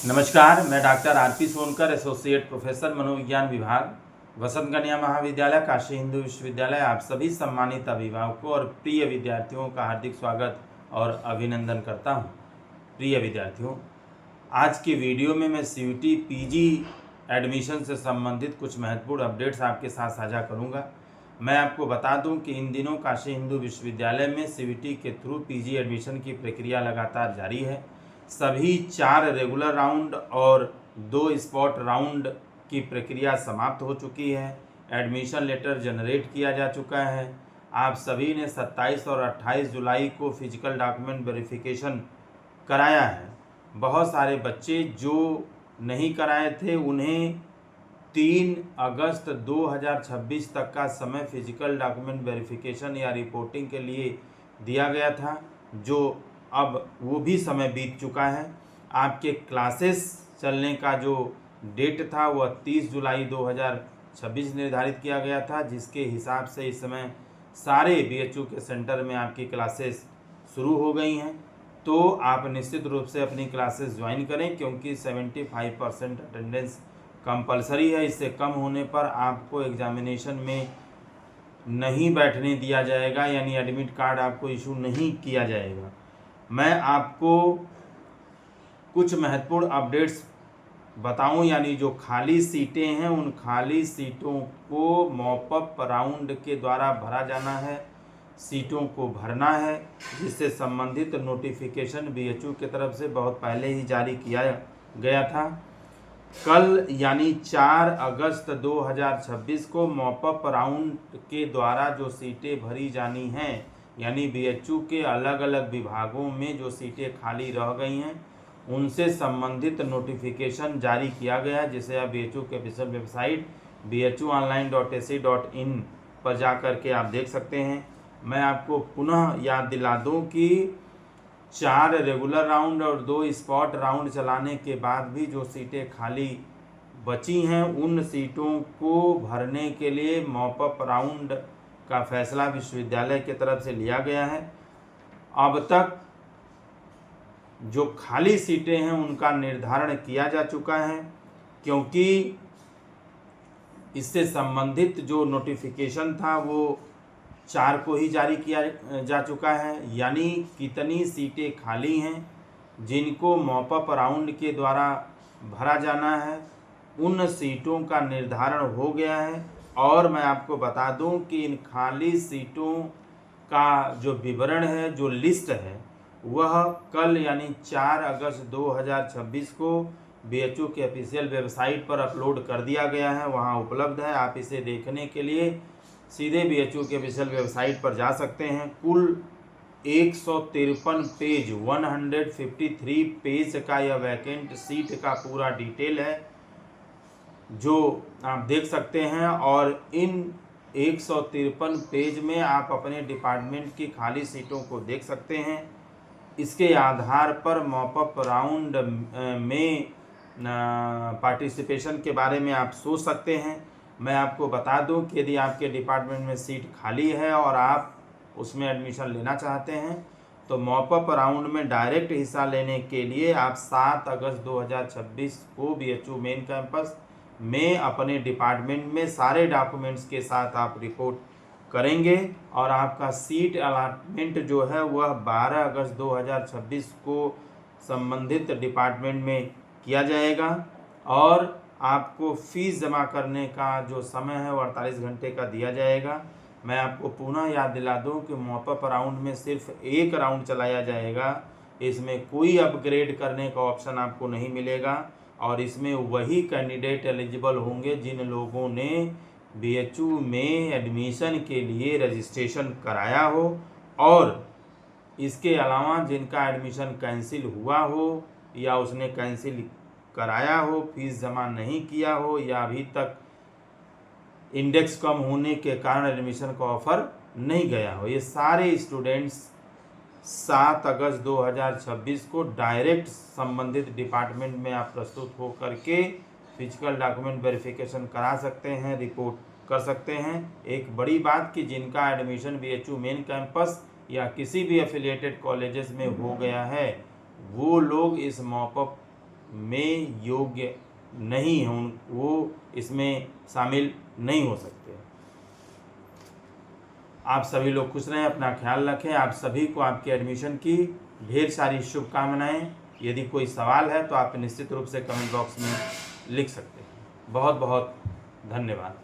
नमस्कार, मैं doctor RP Sonkar, associate professor मनोविज्ञान विभाग, वसंत कन्या महाविद्यालय, काशी हिंदू विश्वविद्यालय। आप सभी सम्मानित अभिभावकों और प्रिय विद्यार्थियों का हार्दिक स्वागत और अभिनंदन करता हूं। प्रिय विद्यार्थियों, आज की वीडियो में मैं सीयूटी पीजी एडमिशन से संबंधित कुछ महत्वपूर्ण अपडेट्स आपके साथ साझा करूंगा। मैं आपको बता दूं कि इन दिनों काशी हिंदू विश्वविद्यालय में सीयूटी के थ्रू पीजी एडमिशन की प्रक्रिया लगातार जारी है। सभी 4 रेगुलर राउंड और 2 स्पॉट राउंड की प्रक्रिया समाप्त हो चुकी है। एडमिशन लेटर जनरेट किया जा चुका है। आप सभी ने 27 और 28 जुलाई को फिजिकल डॉक्यूमेंट वेरिफिकेशन कराया है। बहुत सारे बच्चे जो नहीं कराए थे उन्हें 3 अगस्त 2026 तक का समय फिजिकल डॉक्यूमेंट वेरिफिकेशन या रिपोर्टिंग के लिए दिया गया था, जो अब वो भी समय बीत चुका है। आपके क्लासेस चलने का जो डेट था वह 30 जुलाई 2026 निर्धारित किया गया था, जिसके हिसाब से इस समय सारे बीएचयू के सेंटर में आपकी क्लासेस शुरू हो गई हैं। तो आप निश्चित रूप से अपनी क्लासेस ज्वाइन करें, क्योंकि 75% अटेंडेंस कंपलसरी है। इससे कम होने पर आपको एग्जामिनेशन में नहीं बैठने दिया जाएगा, यानी एडमिट कार्ड आपको इशू नहीं किया जाएगा। मैं आपको कुछ महत्वपूर्ण अपडेट्स बताऊं, यानी जो खाली सीटें हैं उन खाली सीटों को मॉपअप राउंड के द्वारा भरा जाना है। सीटों को भरना है, जिससे संबंधित नोटिफिकेशन बीएचयू की तरफ से बहुत पहले ही जारी किया गया था। कल यानी 4 अगस्त 2026 को मॉपअप राउंड के द्वारा जो सीटें भरी जानी हैं, यानी बीएचयू के अलग अलग विभागों में जो सीटें खाली रह गई हैं उनसे संबंधित नोटिफिकेशन जारी किया गया है, जिसे आप बीएचयू के ऑफिशियल वेबसाइट bhuonline.ac.in पर जा कर के आप देख सकते हैं। मैं आपको पुनः याद दिला दूं कि 4 रेगुलर राउंड और 2 स्पॉट राउंड चलाने के बाद भी जो सीटें खाली बची हैं उन सीटों को भरने के लिए मॉपअप राउंड का फैसला विश्वविद्यालय की तरफ से लिया गया है। अब तक जो खाली सीटें हैं उनका निर्धारण किया जा चुका है, क्योंकि इससे संबंधित जो नोटिफिकेशन था वो 4 को ही जारी किया जा चुका है। यानी कितनी सीटें खाली हैं जिनको मॉपअप राउंड के द्वारा भरा जाना है, उन सीटों का निर्धारण हो गया है। और मैं आपको बता दूं कि इन खाली सीटों का जो विवरण है, जो लिस्ट है, वह कल यानी 4 अगस्त 2026 को बीएचयू के ऑफिशियल वेबसाइट पर अपलोड कर दिया गया है, वहां उपलब्ध है। आप इसे देखने के लिए सीधे बीएचयू के ऑफिशियल वेबसाइट पर जा सकते हैं। कुल 153 पेज 153 पेज का यह वैकेंट सीट का पूरा डिटेल है, जो आप देख सकते हैं। और इन 153 पेज में आप अपने डिपार्टमेंट की खाली सीटों को देख सकते हैं। इसके आधार पर मॉपअप राउंड में पार्टिसिपेशन के बारे में आप सोच सकते हैं। मैं आपको बता दूं कि यदि आपके डिपार्टमेंट में सीट खाली है और आप उसमें एडमिशन लेना चाहते हैं, तो मॉपअप राउंड में डायरेक्ट हिस्सा लेने के लिए आप 7 अगस्त 2026 को बीएचयू मेन कैंपस में अपने डिपार्टमेंट में सारे डॉक्यूमेंट्स के साथ आप रिपोर्ट करेंगे, और आपका सीट अलॉटमेंट जो है वह 12 अगस्त 2026 को संबंधित डिपार्टमेंट में किया जाएगा। और आपको फीस जमा करने का जो समय है वो 48 घंटे का दिया जाएगा। मैं आपको पुनः याद दिला दूं कि मॉपअप राउंड में सिर्फ एक राउंड चलाया जाएगा, इसमें कोई अपग्रेड करने का ऑप्शन आपको नहीं मिलेगा। और इसमें वही कैंडिडेट एलिजिबल होंगे जिन लोगों ने बीएचयू में एडमिशन के लिए रजिस्ट्रेशन कराया हो, और इसके अलावा जिनका एडमिशन कैंसिल हुआ हो या उसने कैंसिल कराया हो, फीस जमा नहीं किया हो, या अभी तक इंडेक्स कम होने के कारण एडमिशन का ऑफर नहीं गया हो, ये सारे स्टूडेंट्स 7 अगस्त 2026 को डायरेक्ट संबंधित डिपार्टमेंट में आप प्रस्तुत हो करके फिजिकल डॉक्यूमेंट वेरिफिकेशन करा सकते हैं, रिपोर्ट कर सकते हैं। एक बड़ी बात कि जिनका एडमिशन बीएचयू मेन कैंपस या किसी भी एफिलिएटेड कॉलेजेस में हो गया है, वो लोग इस मॉपअप में योग्य नहीं हैं, वो इसमें शामिल नहीं हो सकते। आप सभी लोग खुश रहें, अपना ख्याल रखें। आप सभी को आपके एडमिशन की ढेर सारी शुभकामनाएं। यदि कोई सवाल है तो आप निश्चित रूप से कमेंट बॉक्स में लिख सकते हैं। बहुत बहुत धन्यवाद।